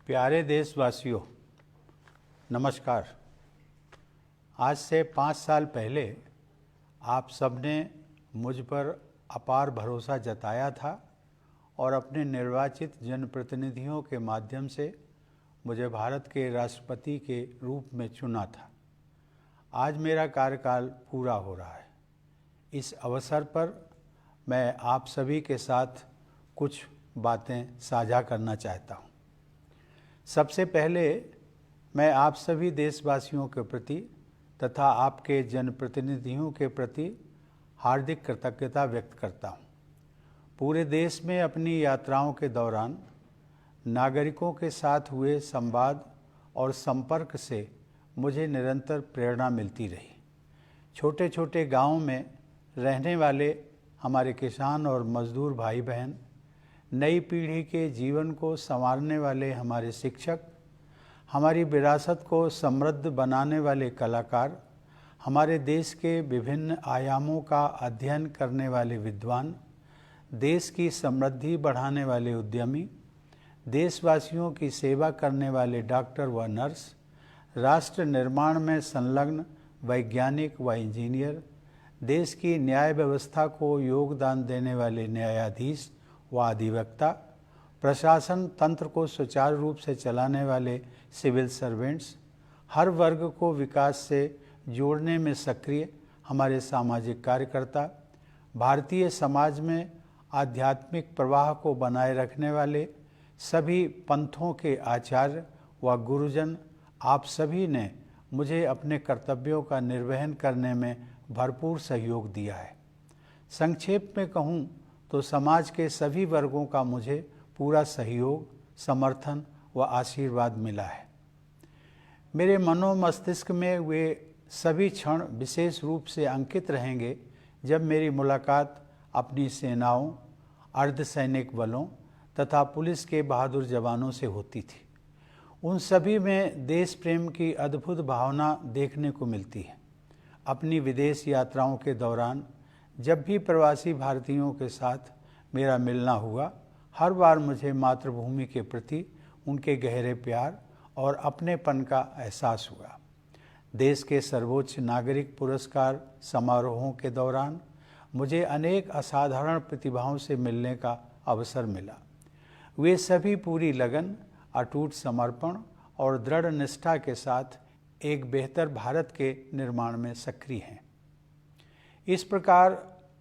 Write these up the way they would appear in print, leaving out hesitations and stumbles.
प्यारे देशवासियों, नमस्कार। आज से 5 साल पहले आप सबने मुझ पर अपार भरोसा जताया था और अपने निर्वाचित जनप्रतिनिधियों के माध्यम से मुझे भारत के राष्ट्रपति के रूप में चुना था। आज मेरा कार्यकाल पूरा हो रहा है। इस अवसर पर मैं आप सभी के साथ कुछ बातें साझा करना चाहता हूँ। सबसे पहले मैं आप सभी देशवासियों के प्रति तथा आपके जनप्रतिनिधियों के प्रति हार्दिक कृतज्ञता व्यक्त करता हूँ। पूरे देश में अपनी यात्राओं के दौरान नागरिकों के साथ हुए संवाद और संपर्क से मुझे निरंतर प्रेरणा मिलती रही। छोटे छोटे गांवों में रहने वाले हमारे किसान और मजदूर भाई बहन, नई पीढ़ी के जीवन को संवारने वाले हमारे शिक्षक, हमारी विरासत को समृद्ध बनाने वाले कलाकार, हमारे देश के विभिन्न आयामों का अध्ययन करने वाले विद्वान, देश की समृद्धि बढ़ाने वाले उद्यमी, देशवासियों की सेवा करने वाले डॉक्टर व नर्स, राष्ट्र निर्माण में संलग्न वैज्ञानिक व इंजीनियर, देश की न्याय व्यवस्था को योगदान देने वाले न्यायाधीश व अधिवक्ता, प्रशासन तंत्र को सुचारू रूप से चलाने वाले सिविल सर्वेंट्स, हर वर्ग को विकास से जोड़ने में सक्रिय हमारे सामाजिक कार्यकर्ता, भारतीय समाज में आध्यात्मिक प्रवाह को बनाए रखने वाले सभी पंथों के आचार्य व गुरुजन, आप सभी ने मुझे अपने कर्तव्यों का निर्वहन करने में भरपूर सहयोग दिया है। संक्षेप में कहूँ तो समाज के सभी वर्गों का मुझे पूरा सहयोग, समर्थन व आशीर्वाद मिला है। मेरे मनोमस्तिष्क में वे सभी क्षण विशेष रूप से अंकित रहेंगे जब मेरी मुलाकात अपनी सेनाओं, अर्धसैनिक बलों तथा पुलिस के बहादुर जवानों से होती थी। उन सभी में देश प्रेम की अद्भुत भावना देखने को मिलती है। अपनी विदेश यात्राओं के दौरान जब भी प्रवासी भारतीयों के साथ मेरा मिलना हुआ, हर बार मुझे मातृभूमि के प्रति उनके गहरे प्यार और अपनेपन का एहसास हुआ। देश के सर्वोच्च नागरिक पुरस्कार समारोहों के दौरान मुझे अनेक असाधारण प्रतिभाओं से मिलने का अवसर मिला। वे सभी पूरी लगन, अटूट समर्पण और दृढ़ निष्ठा के साथ एक बेहतर भारत के निर्माण में सक्रिय हैं। इस प्रकार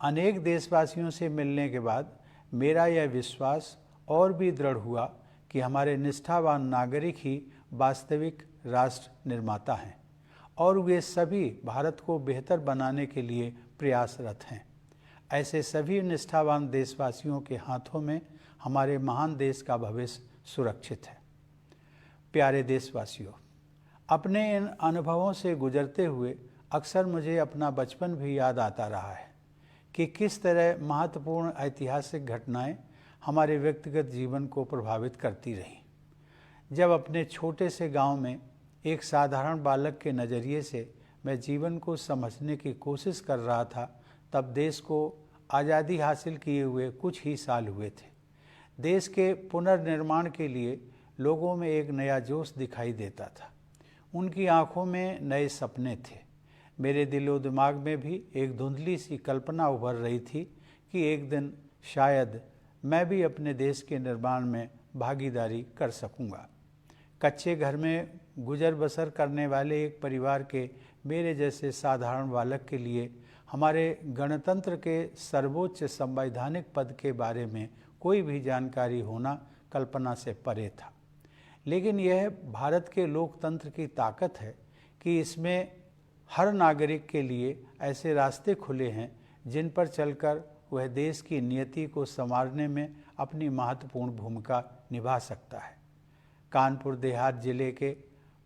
अनेक देशवासियों से मिलने के बाद मेरा यह विश्वास और भी दृढ़ हुआ कि हमारे निष्ठावान नागरिक ही वास्तविक राष्ट्र निर्माता हैं और वे सभी भारत को बेहतर बनाने के लिए प्रयासरत हैं। ऐसे सभी निष्ठावान देशवासियों के हाथों में हमारे महान देश का भविष्य सुरक्षित है। प्यारे देशवासियों, अपने इन अनुभवों से गुजरते हुए अक्सर मुझे अपना बचपन भी याद आता रहा है कि किस तरह महत्वपूर्ण ऐतिहासिक घटनाएं हमारे व्यक्तिगत जीवन को प्रभावित करती रहीं। जब अपने छोटे से गांव में एक साधारण बालक के नज़रिए से मैं जीवन को समझने की कोशिश कर रहा था, तब देश को आज़ादी हासिल किए हुए कुछ ही साल हुए थे। देश के पुनर्निर्माण के लिए लोगों में एक नया जोश दिखाई देता था। उनकी आंखों में नए सपने थे। मेरे दिलो दिमाग में भी एक धुंधली सी कल्पना उभर रही थी कि एक दिन शायद मैं भी अपने देश के निर्माण में भागीदारी कर सकूंगा। कच्चे घर में गुजर बसर करने वाले एक परिवार के मेरे जैसे साधारण बालक के लिए हमारे गणतंत्र के सर्वोच्च संवैधानिक पद के बारे में कोई भी जानकारी होना कल्पना से परे था। लेकिन यह भारत के लोकतंत्र की ताकत है कि इसमें हर नागरिक के लिए ऐसे रास्ते खुले हैं जिन पर चलकर वह देश की नियति को संवारने में अपनी महत्वपूर्ण भूमिका निभा सकता है। कानपुर देहात जिले के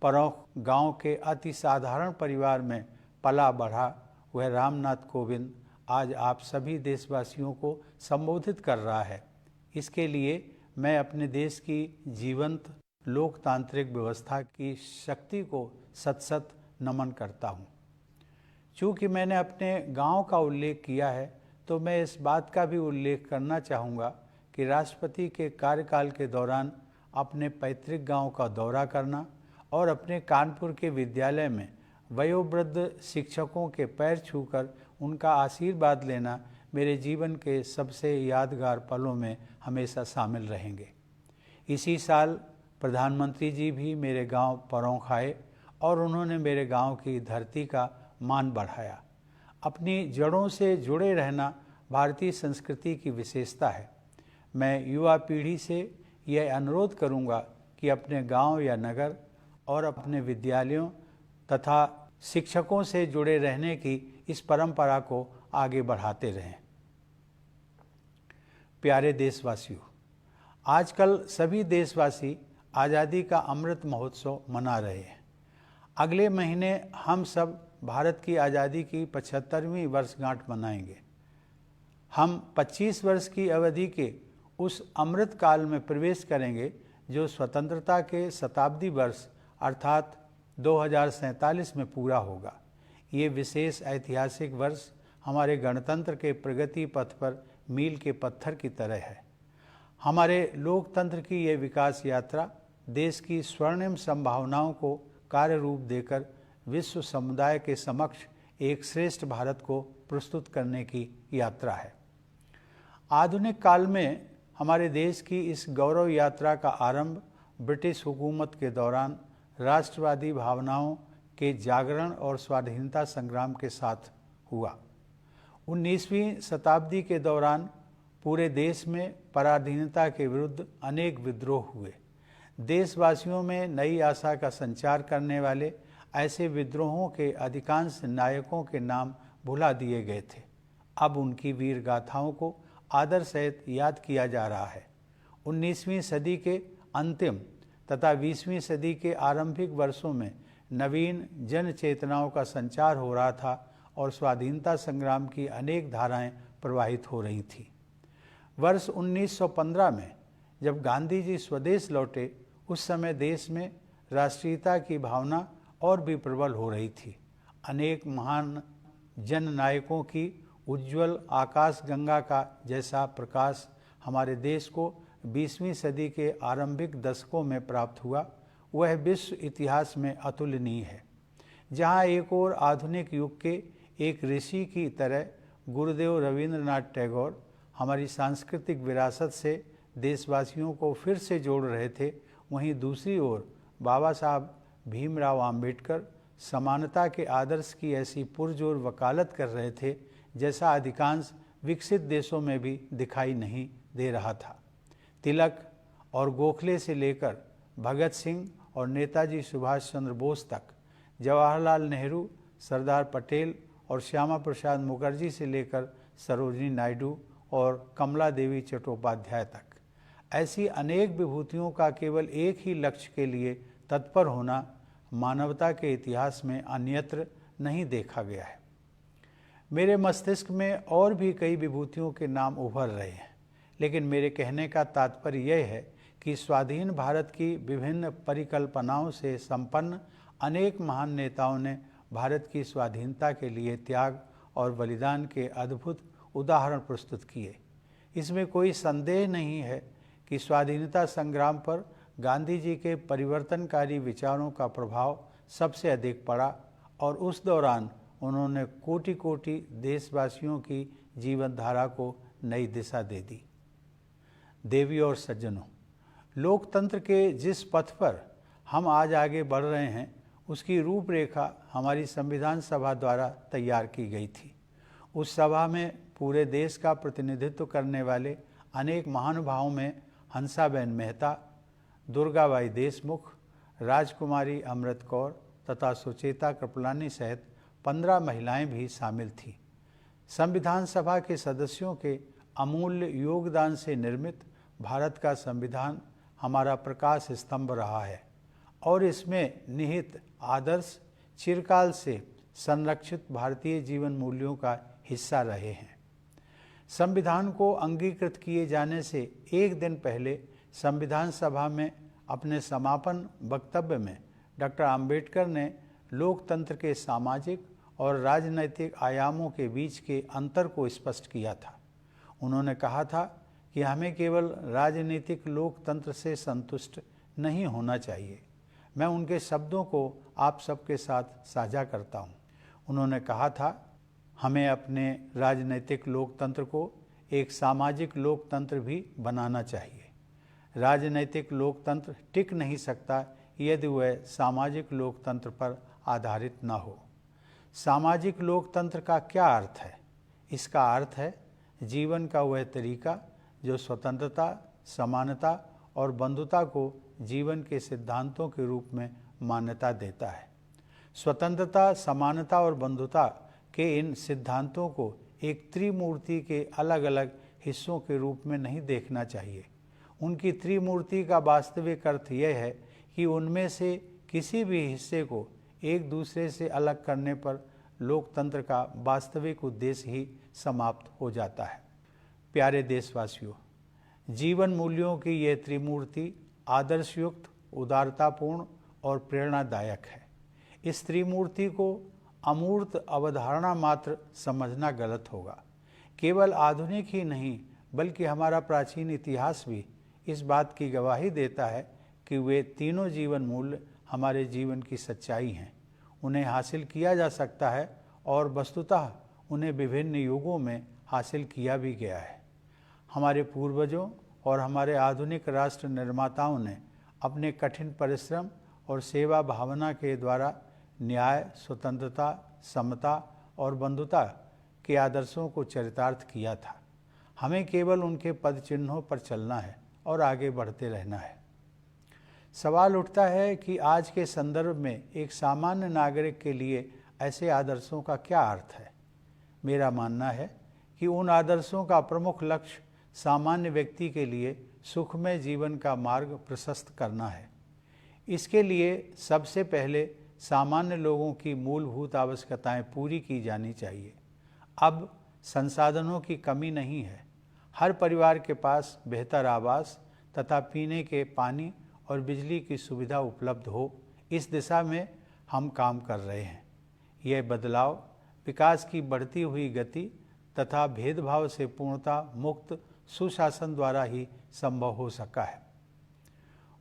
परौख गांव के अति साधारण परिवार में पला बढ़ा वह रामनाथ कोविंद आज आप सभी देशवासियों को संबोधित कर रहा है। इसके लिए मैं अपने देश की जीवंत लोकतांत्रिक व्यवस्था की शक्ति को सत सत नमन करता हूँ। चूँकि मैंने अपने गांव का उल्लेख किया है, तो मैं इस बात का भी उल्लेख करना चाहूँगा कि राष्ट्रपति के कार्यकाल के दौरान अपने पैतृक गांव का दौरा करना और अपने कानपुर के विद्यालय में वयोवृद्ध शिक्षकों के पैर छूकर उनका आशीर्वाद लेना मेरे जीवन के सबसे यादगार पलों में हमेशा शामिल रहेंगे। इसी साल प्रधानमंत्री जी भी मेरे गांव परौंख आए और उन्होंने मेरे गांव की धरती का मान बढ़ाया। अपनी जड़ों से जुड़े रहना भारतीय संस्कृति की विशेषता है। मैं युवा पीढ़ी से यह अनुरोध करूंगा कि अपने गांव या नगर और अपने विद्यालयों तथा शिक्षकों से जुड़े रहने की इस परंपरा को आगे बढ़ाते रहें। प्यारे देशवासियों, आजकल सभी देशवासी आज़ादी का अमृत महोत्सव मना रहे हैं। अगले महीने हम सब भारत की आज़ादी की 75वीं वर्षगांठ मनाएंगे। हम 25 वर्ष की अवधि के उस अमृत काल में प्रवेश करेंगे जो स्वतंत्रता के शताब्दी वर्ष अर्थात 2047 में पूरा होगा। ये विशेष ऐतिहासिक वर्ष हमारे गणतंत्र के प्रगति पथ पर मील के पत्थर की तरह है। हमारे लोकतंत्र की ये विकास यात्रा देश की स्वर्णिम संभावनाओं को कार्य रूप देकर विश्व समुदाय के समक्ष एक श्रेष्ठ भारत को प्रस्तुत करने की यात्रा है। आधुनिक काल में हमारे देश की इस गौरव यात्रा का आरंभ ब्रिटिश हुकूमत के दौरान राष्ट्रवादी भावनाओं के जागरण और स्वाधीनता संग्राम के साथ हुआ। 19वीं शताब्दी के दौरान पूरे देश में पराधीनता के विरुद्ध अनेक विद्रोह हुए। देशवासियों में नई आशा का संचार करने वाले ऐसे विद्रोहों के अधिकांश नायकों के नाम भुला दिए गए थे। अब उनकी वीर गाथाओं को आदर सहित याद किया जा रहा है। 19वीं सदी के अंतिम तथा 20वीं सदी के आरंभिक वर्षों में नवीन जन चेतनाओं का संचार हो रहा था और स्वाधीनता संग्राम की अनेक धाराएं प्रवाहित हो रही थीं। वर्ष 1915 में जब गांधी जी स्वदेश लौटे, उस समय देश में राष्ट्रीयता की भावना और भी प्रबल हो रही थी। अनेक महान जन नायकों की उज्ज्वल आकाश गंगा का जैसा प्रकाश हमारे देश को 20वीं सदी के आरंभिक दशकों में प्राप्त हुआ, वह विश्व इतिहास में अतुलनीय है। जहाँ एक और आधुनिक युग के एक ऋषि की तरह गुरुदेव रविंद्रनाथ टैगोर हमारी सांस्कृतिक विरासत से देशवासियों को फिर से जोड़ रहे थे, वहीं दूसरी ओर बाबा साहब भीमराव आम्बेडकर समानता के आदर्श की ऐसी पुरजोर वकालत कर रहे थे जैसा अधिकांश विकसित देशों में भी दिखाई नहीं दे रहा था। तिलक और गोखले से लेकर भगत सिंह और नेताजी सुभाष चंद्र बोस तक, जवाहरलाल नेहरू, सरदार पटेल और श्यामा प्रसाद मुखर्जी से लेकर सरोजिनी नायडू और कमला देवी चट्टोपाध्याय तक, ऐसी अनेक विभूतियों का केवल एक ही लक्ष्य के लिए तत्पर होना मानवता के इतिहास में अन्यत्र नहीं देखा गया है। मेरे मस्तिष्क में और भी कई विभूतियों के नाम उभर रहे हैं, लेकिन मेरे कहने का तात्पर्य यह है कि स्वाधीन भारत की विभिन्न परिकल्पनाओं से संपन्न अनेक महान नेताओं ने भारत की स्वाधीनता के लिए त्याग और बलिदान के अद्भुत उदाहरण प्रस्तुत किए। इसमें कोई संदेह नहीं है कि स्वाधीनता संग्राम पर गांधी जी के परिवर्तनकारी विचारों का प्रभाव सबसे अधिक पड़ा और उस दौरान उन्होंने कोटि कोटि देशवासियों की जीवन धारा को नई दिशा दे दी। देवी और सज्जनों, लोकतंत्र के जिस पथ पर हम आज आगे बढ़ रहे हैं, उसकी रूपरेखा हमारी संविधान सभा द्वारा तैयार की गई थी। उस सभा में पूरे देश का प्रतिनिधित्व करने वाले अनेक महानुभावों में हंसाबेन मेहता, दुर्गाबाई देशमुख, राजकुमारी अमृत कौर तथा सुचेता कृपलानी सहित 15 महिलाएं भी शामिल थीं। संविधान सभा के सदस्यों के अमूल्य योगदान से निर्मित भारत का संविधान हमारा प्रकाश स्तंभ रहा है और इसमें निहित आदर्श चिरकाल से संरक्षित भारतीय जीवन मूल्यों का हिस्सा रहे हैं। संविधान को अंगीकृत किए जाने से एक दिन पहले संविधान सभा में अपने समापन वक्तव्य में डॉक्टर आम्बेडकर ने लोकतंत्र के सामाजिक और राजनैतिक आयामों के बीच के अंतर को स्पष्ट किया था। उन्होंने कहा था कि हमें केवल राजनीतिक लोकतंत्र से संतुष्ट नहीं होना चाहिए। मैं उनके शब्दों को आप सबके साथ साझा करता हूँ। उन्होंने कहा था, हमें अपने राजनीतिक लोकतंत्र को एक सामाजिक लोकतंत्र भी बनाना चाहिए। राजनीतिक लोकतंत्र टिक नहीं सकता यदि वह सामाजिक लोकतंत्र पर आधारित न हो। सामाजिक लोकतंत्र का क्या अर्थ है? इसका अर्थ है जीवन का वह तरीका जो स्वतंत्रता, समानता और बंधुता को जीवन के सिद्धांतों के रूप में मान्यता देता है। स्वतंत्रता, समानता और बंधुता के इन सिद्धांतों को एक त्रिमूर्ति के अलग अलग हिस्सों के रूप में नहीं देखना चाहिए। उनकी त्रिमूर्ति का वास्तविक अर्थ यह है कि उनमें से किसी भी हिस्से को एक दूसरे से अलग करने पर लोकतंत्र का वास्तविक उद्देश्य ही समाप्त हो जाता है। प्यारे देशवासियों, जीवन मूल्यों की यह त्रिमूर्ति आदर्शयुक्त, उदारतापूर्ण और प्रेरणादायक है। इस त्रिमूर्ति को अमूर्त अवधारणा मात्र समझना गलत होगा। केवल आधुनिक ही नहीं बल्कि हमारा प्राचीन इतिहास भी इस बात की गवाही देता है कि वे तीनों जीवन मूल्य हमारे जीवन की सच्चाई हैं। उन्हें हासिल किया जा सकता है और वस्तुतः उन्हें विभिन्न युगों में हासिल किया भी गया है। हमारे पूर्वजों और हमारे आधुनिक राष्ट्र निर्माताओं ने अपने कठिन परिश्रम और सेवा भावना के द्वारा न्याय, स्वतंत्रता, समता और बंधुता के आदर्शों को चरितार्थ किया था। हमें केवल उनके पद चिन्हों पर चलना है और आगे बढ़ते रहना है। सवाल उठता है कि आज के संदर्भ में एक सामान्य नागरिक के लिए ऐसे आदर्शों का क्या अर्थ है। मेरा मानना है कि उन आदर्शों का प्रमुख लक्ष्य सामान्य व्यक्ति के लिए सुखमय जीवन का मार्ग प्रशस्त करना है। इसके लिए सबसे पहले सामान्य लोगों की मूलभूत आवश्यकताएं पूरी की जानी चाहिए। अब संसाधनों की कमी नहीं है। हर परिवार के पास बेहतर आवास तथा पीने के पानी और बिजली की सुविधा उपलब्ध हो, इस दिशा में हम काम कर रहे हैं। यह बदलाव विकास की बढ़ती हुई गति तथा भेदभाव से पूर्णतः मुक्त सुशासन द्वारा ही संभव हो सका है।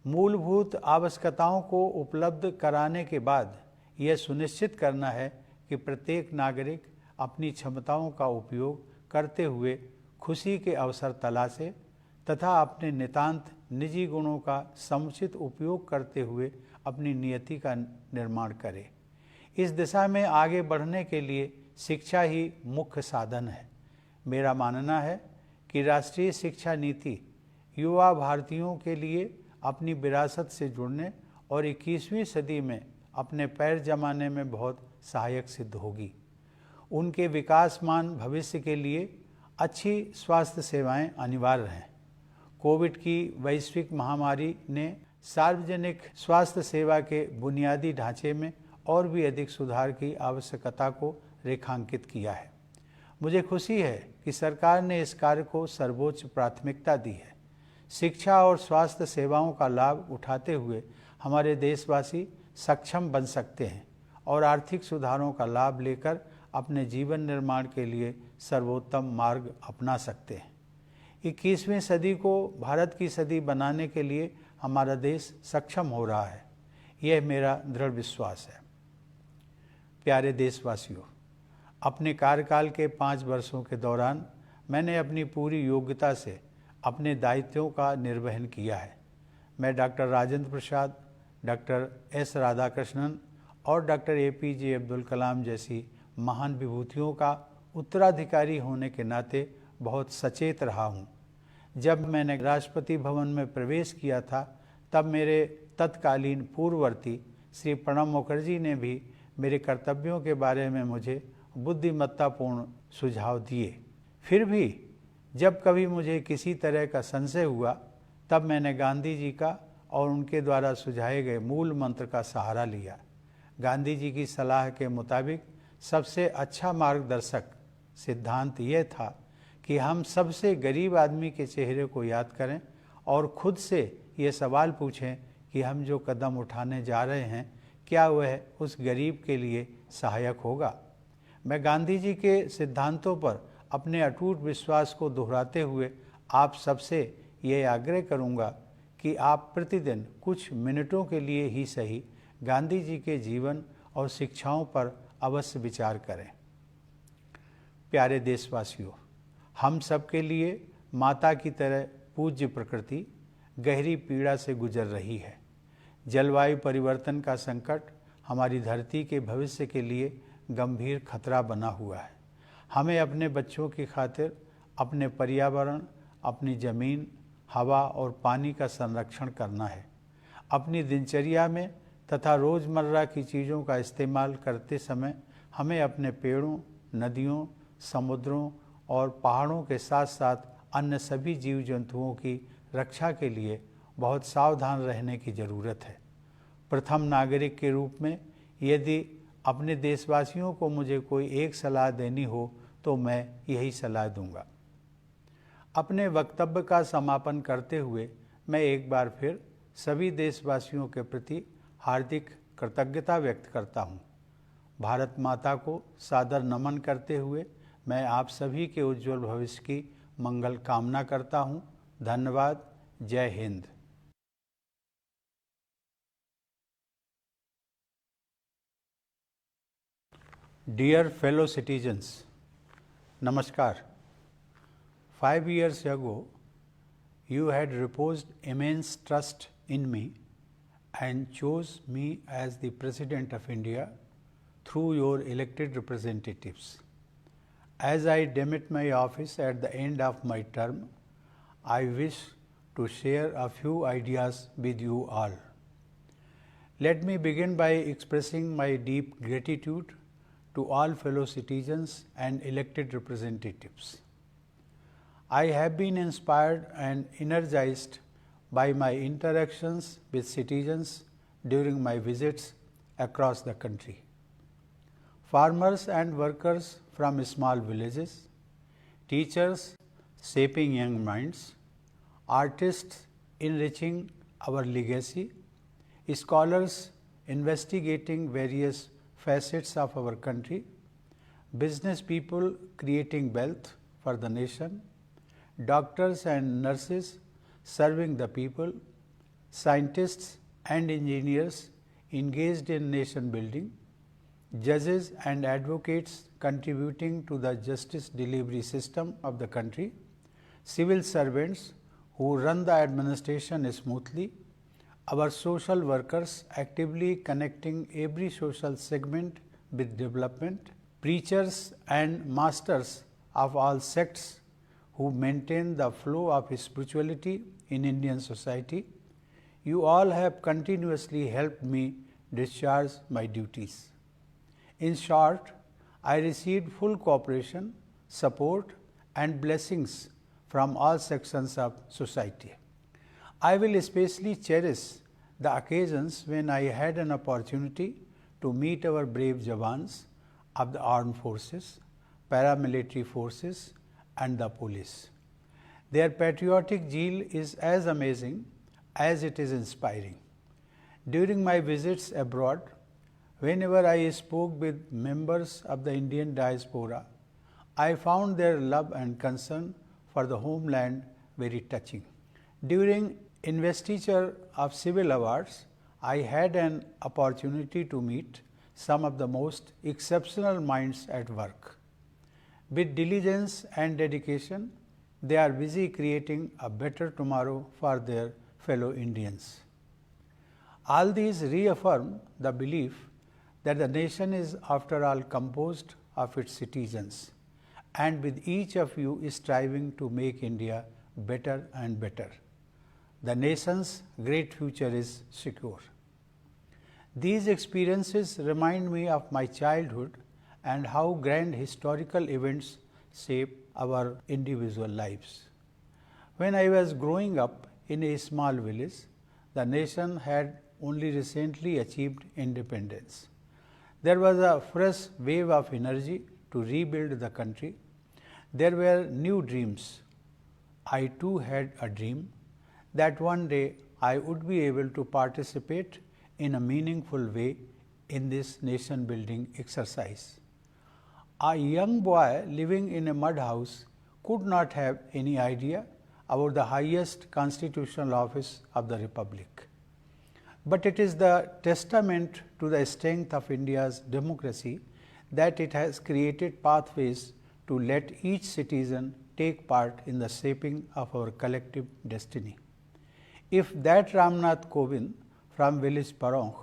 मूलभूत आवश्यकताओं को उपलब्ध कराने के बाद यह सुनिश्चित करना है कि प्रत्येक नागरिक अपनी क्षमताओं का उपयोग करते हुए खुशी के अवसर तलाशे तथा अपने नितांत निजी गुणों का समुचित उपयोग करते हुए अपनी नियति का निर्माण करे। इस दिशा में आगे बढ़ने के लिए शिक्षा ही मुख्य साधन है। मेरा मानना है कि राष्ट्रीय शिक्षा नीति युवा भारतीयों के लिए अपनी विरासत से जुड़ने और 21वीं सदी में अपने पैर जमाने में बहुत सहायक सिद्ध होगी। उनके विकासमान भविष्य के लिए अच्छी स्वास्थ्य सेवाएं अनिवार्य हैं। कोविड की वैश्विक महामारी ने सार्वजनिक स्वास्थ्य सेवा के बुनियादी ढांचे में और भी अधिक सुधार की आवश्यकता को रेखांकित किया है। मुझे खुशी है कि सरकार ने इस कार्य को सर्वोच्च प्राथमिकता दी है। शिक्षा और स्वास्थ्य सेवाओं का लाभ उठाते हुए हमारे देशवासी सक्षम बन सकते हैं और आर्थिक सुधारों का लाभ लेकर अपने जीवन निर्माण के लिए सर्वोत्तम मार्ग अपना सकते हैं। 21वीं सदी को भारत की सदी बनाने के लिए हमारा देश सक्षम हो रहा है, यह मेरा दृढ़ विश्वास है। प्यारे देशवासियों, अपने कार्यकाल के 5 वर्षों के दौरान मैंने अपनी पूरी योग्यता से अपने दायित्वों का निर्वहन किया है। मैं doctor Rajendra Prasad, doctor S Radhakrishnan और डॉक्टर APJ अब्दुल कलाम जैसी महान विभूतियों का उत्तराधिकारी होने के नाते बहुत सचेत रहा हूँ। जब मैंने राष्ट्रपति भवन में प्रवेश किया था तब मेरे तत्कालीन पूर्ववर्ती श्री प्रणब मुखर्जी ने भी मेरे कर्तव्यों के बारे में मुझे बुद्धिमत्तापूर्ण सुझाव दिए। फिर भी जब कभी मुझे किसी तरह का संशय हुआ तब मैंने गांधी जी का और उनके द्वारा सुझाए गए मूल मंत्र का सहारा लिया। गांधी जी की सलाह के मुताबिक सबसे अच्छा मार्गदर्शक सिद्धांत यह था कि हम सबसे गरीब आदमी के चेहरे को याद करें और खुद से ये सवाल पूछें कि हम जो कदम उठाने जा रहे हैं क्या वह उस गरीब के लिए सहायक होगा। मैं गांधी जी के सिद्धांतों पर अपने अटूट विश्वास को दोहराते हुए आप सबसे ये आग्रह करूँगा कि आप प्रतिदिन कुछ मिनटों के लिए ही सही गांधी जी के जीवन और शिक्षाओं पर अवश्य विचार करें। प्यारे देशवासियों, हम सब के लिए माता की तरह पूज्य प्रकृति गहरी पीड़ा से गुजर रही है। जलवायु परिवर्तन का संकट हमारी धरती के भविष्य के लिए गंभीर खतरा बना हुआ है। हमें अपने बच्चों की खातिर अपने पर्यावरण, अपनी ज़मीन, हवा और पानी का संरक्षण करना है। अपनी दिनचर्या में तथा रोज़मर्रा की चीज़ों का इस्तेमाल करते समय हमें अपने पेड़ों, नदियों, समुद्रों और पहाड़ों के साथ साथ अन्य सभी जीव जंतुओं की रक्षा के लिए बहुत सावधान रहने की ज़रूरत है। प्रथम नागरिक के रूप में यदि अपने देशवासियों को मुझे कोई एक सलाह देनी हो तो मैं यही सलाह दूंगा। अपने वक्तव्य का समापन करते हुए मैं एक बार फिर सभी देशवासियों के प्रति हार्दिक कृतज्ञता व्यक्त करता हूँ। भारत माता को सादर नमन करते हुए मैं आप सभी के उज्जवल भविष्य की मंगल कामना करता हूँ। धन्यवाद। जय Hind. Dear fellow citizens, Namaskar. 5 years ago, you had reposed immense trust in me and chose me as the President of India through your elected representatives. As I demit my office at the end of my term, I wish to share a few ideas with you all. Let me begin by expressing my deep gratitude to all fellow citizens and elected representatives. I have been inspired and energized by my interactions with citizens during my visits across the country. Farmers and workers from small villages, teachers shaping young minds, artists enriching our legacy, scholars investigating various facets of our country, business people creating wealth for the nation, doctors and nurses serving the people, scientists and engineers engaged in nation building, judges and advocates contributing to the justice delivery system of the country, civil servants who run the administration smoothly, our social workers actively connecting every social segment with development, preachers and masters of all sects who maintain the flow of spirituality in Indian society, you all have continuously helped me discharge my duties. In short, I received full cooperation, support and blessings from all sections of society. I will especially cherish the occasions when I had an opportunity to meet our brave Jawans of the armed forces, paramilitary forces and the police. Their patriotic zeal is as amazing as it is inspiring. During my visits abroad, whenever I spoke with members of the Indian diaspora, I found their love and concern for the homeland very touching. During investiture of civil awards, I had an opportunity to meet some of the most exceptional minds at work. With diligence and dedication, they are busy creating a better tomorrow for their fellow Indians. All these reaffirm the belief that the nation is after all composed of its citizens, and with each of you striving to make India better and better. The nation's great future is secure. These experiences remind me of my childhood and how grand historical events shape our individual lives. When I was growing up in a small village, the nation had only recently achieved independence. There was a fresh wave of energy to rebuild the country. There were new dreams. I too had a dream that one day I would be able to participate in a meaningful way in this nation building exercise. A young boy living in a mud house could not have any idea about the highest constitutional office of the Republic. But it is the testament to the strength of India's democracy that it has created pathways to let each citizen take part in the shaping of our collective destiny. If that Ramnath Kovind from village Paronk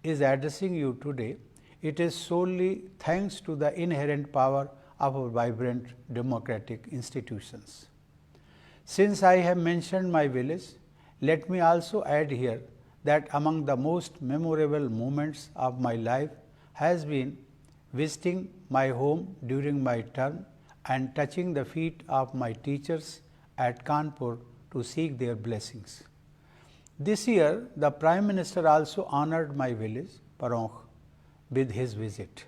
is addressing you today, it is solely thanks to the inherent power of our vibrant democratic institutions. Since I have mentioned my village, let me also add here that among the most memorable moments of my life has been visiting my home during my term and touching the feet of my teachers at Kanpur to seek their blessings. This year, the Prime Minister also honored my village, Paronk, with his visit.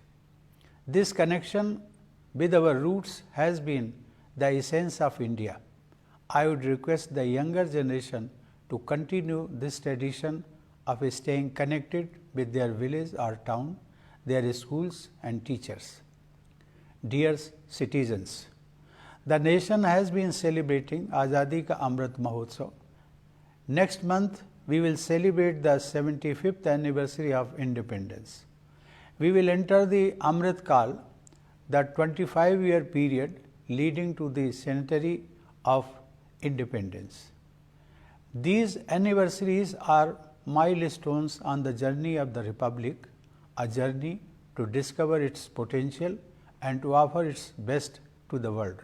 This connection with our roots has been the essence of India. I would request the younger generation to continue this tradition of staying connected with their village or town, their schools and teachers. Dear citizens, the nation has been celebrating Azadi Ka Amrit Mahotsav. Next month, we will celebrate the 75th anniversary of independence. We will enter the Amrit Kal, the 25-year period leading to the centenary of independence. These anniversaries are milestones on the journey of the Republic, a journey to discover its potential and to offer its best to the world.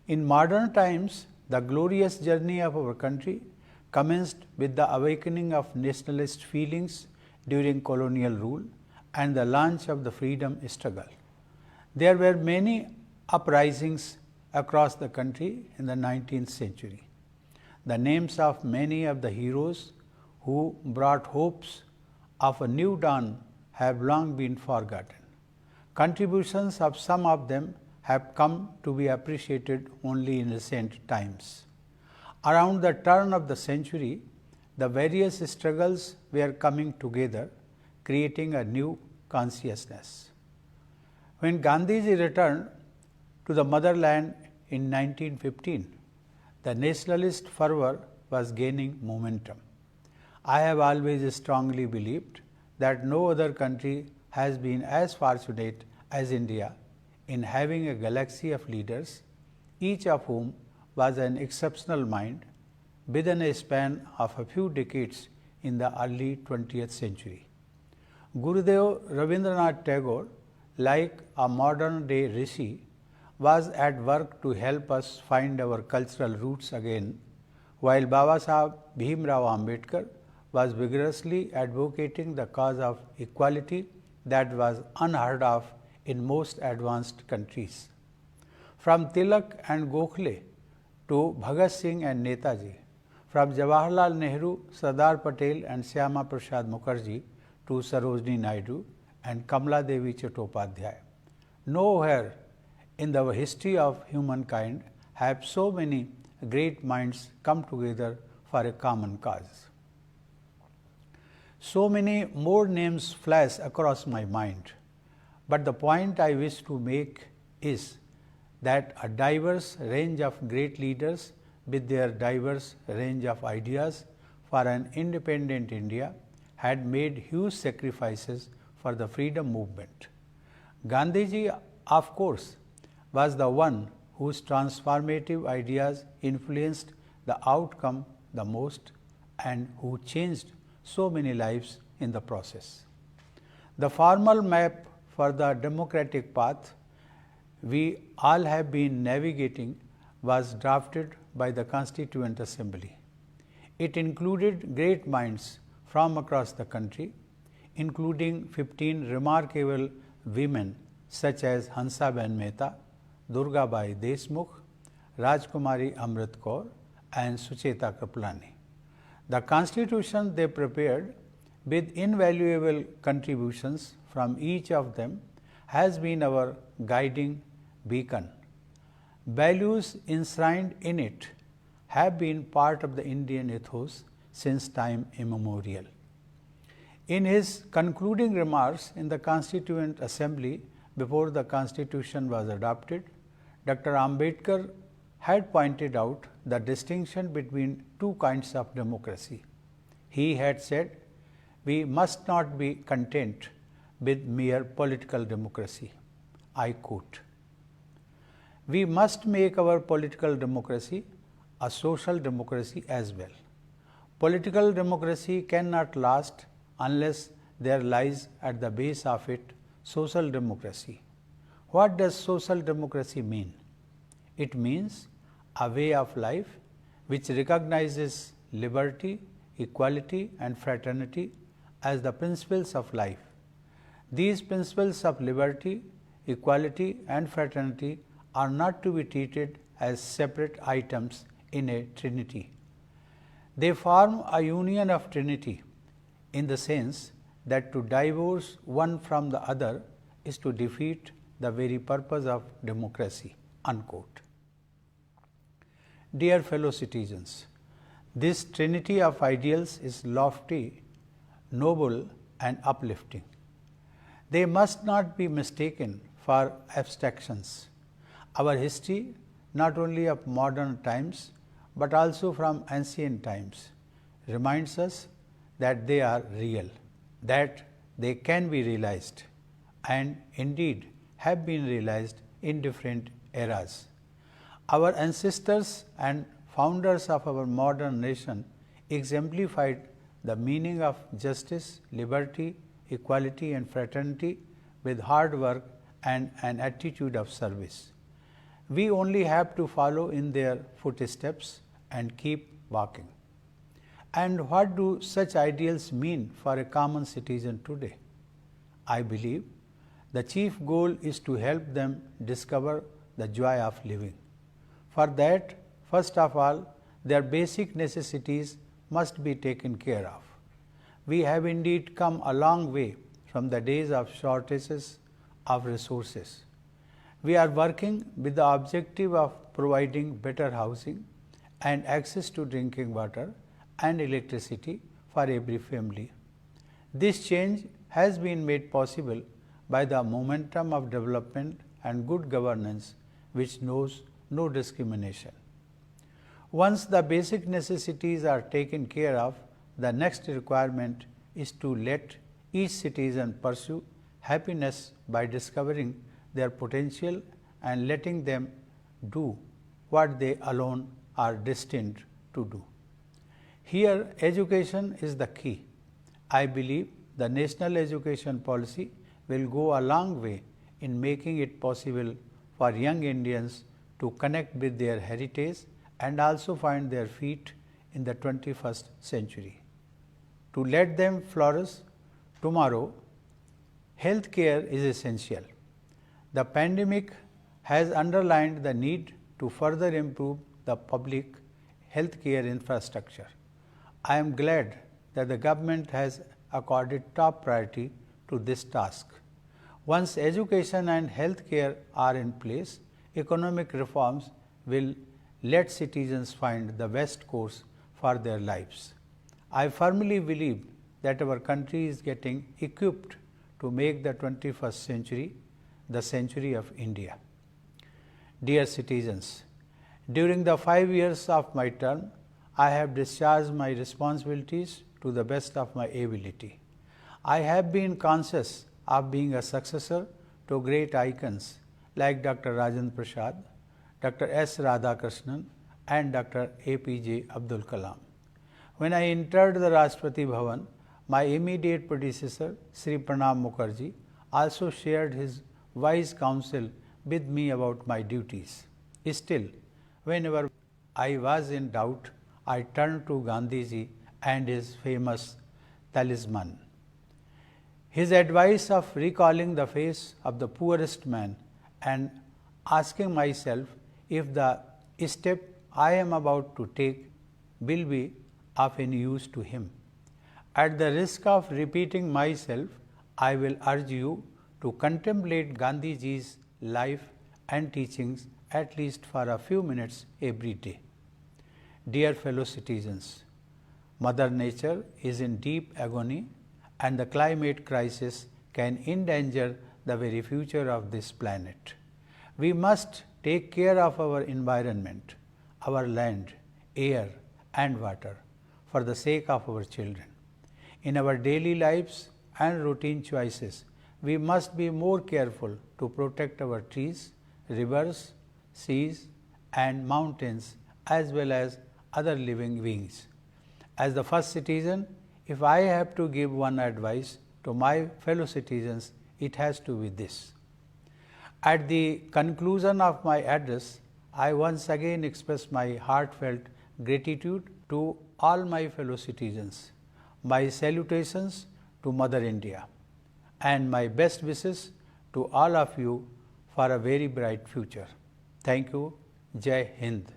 In modern times, the glorious journey of our country commenced with the awakening of nationalist feelings during colonial rule and the launch of the freedom struggle. There were many uprisings across the country in the 19th century. The names of many of the heroes who brought hopes of a new dawn have long been forgotten. Contributions of some of them have come to be appreciated only in recent times. Around the turn of the century, the various struggles were coming together, creating a new consciousness. When Gandhiji returned to the motherland in 1915, the nationalist fervor was gaining momentum. I have always strongly believed that no other country has been as fortunate as India in having a galaxy of leaders, each of whom was an exceptional mind within a span of a few decades in the early 20th century. Gurudev Rabindranath Tagore, like a modern-day rishi, was at work to help us find our cultural roots again, while Babasaheb Bhimrao Ambedkar was vigorously advocating the cause of equality that was unheard of in most advanced countries. From Tilak and Gokhale to Bhagat Singh and Netaji, from Jawaharlal Nehru, Sardar Patel and Shyama Prasad Mukherjee to Sarojini Naidu and Kamala Devi Chattopadhyay. Nowhere in the history of humankind have so many great minds come together for a common cause. So many more names flash across my mind, but the point I wish to make is that a diverse range of great leaders with their diverse range of ideas for an independent India had made huge sacrifices for the freedom movement. Gandhiji, of course, was the one whose transformative ideas influenced the outcome the most and who changed so many lives in the process. The formal map for the democratic path we all have been navigating was drafted by the Constituent Assembly. It included great minds from across the country, including 15 remarkable women such as Hansaben Mehta, Durgabai Deshmukh, Rajkumari Amrit Kaur and Sucheta Kripalani. The constitution they prepared, with invaluable contributions from each of them, has been our guiding beacon. Values enshrined in it have been part of the Indian ethos since time immemorial. In his concluding remarks in the Constituent Assembly before the Constitution was adopted, Dr. Ambedkar had pointed out the distinction between two kinds of democracy. He had said, "We must not be content with mere political democracy." I quote, "We must make our political democracy a social democracy as well. Political democracy cannot last unless there lies at the base of it social democracy." What does social democracy mean? It means a way of life which recognizes liberty, equality, and fraternity as the principles of life. These principles of liberty, equality, and fraternity are not to be treated as separate items in a trinity. They form a union of trinity in the sense that to divorce one from the other is to defeat the very purpose of democracy." Unquote. Dear fellow citizens, this trinity of ideals is lofty, noble, and uplifting. They must not be mistaken for abstractions. Our history, not only of modern times but also from ancient times, reminds us that they are real, that they can be realized, and indeed have been realized in different eras. Our ancestors and founders of our modern nation exemplified the meaning of justice, liberty, equality, and fraternity with hard work and an attitude of service. We only have to follow in their footsteps and keep walking. And what do such ideals mean for a common citizen today? I believe the chief goal is to help them discover the joy of living. For that, first of all, their basic necessities must be taken care of. We have indeed come a long way from the days of shortages of resources. We are working with the objective of providing better housing and access to drinking water and electricity for every family. This change has been made possible by the momentum of development and good governance which knows no discrimination. Once the basic necessities are taken care of, the next requirement is to let each citizen pursue happiness by discovering their potential and letting them do what they alone are destined to do. Here, education is the key. I believe the national education policy will go a long way in making it possible for young Indians to connect with their heritage and also find their feet in the 21st century. To let them flourish tomorrow, healthcare is essential. The pandemic has underlined the need to further improve the public healthcare infrastructure. I am glad that the government has accorded top priority to this task. Once education and healthcare are in place, economic reforms will let citizens find the best course for their lives. I firmly believe that our country is getting equipped to make the 21st century the century of India. Dear citizens, during the 5 years of my term, I have discharged my responsibilities to the best of my ability. I have been conscious of being a successor to great icons like Dr. Rajendra Prasad, Dr. S. Radhakrishnan, and Dr. APJ Abdul Kalam. When I entered the Rashtrapati Bhavan, my immediate predecessor, Sri Pranab Mukherjee, also shared his wise counsel with me about my duties. Still, whenever I was in doubt, I turned to Gandhiji and his famous talisman. His advice of recalling the face of the poorest man and asking myself if the step I am about to take will be of any use to him. At the risk of repeating myself, I will urge you to contemplate Gandhiji's life and teachings at least for a few minutes every day. Dear fellow citizens, Mother Nature is in deep agony and the climate crisis can endanger the very future of this planet. We must take care of our environment, our land, air, and water for the sake of our children. In our daily lives and routine choices, we must be more careful to protect our trees, rivers, seas, and mountains, as well as other living beings. As the first citizen, if I have to give one advice to my fellow citizens, it has to be this. At the conclusion of my address, I once again express my heartfelt gratitude to all my fellow citizens, my salutations to Mother India, and my best wishes to all of you for a very bright future. Thank you. Jai Hind.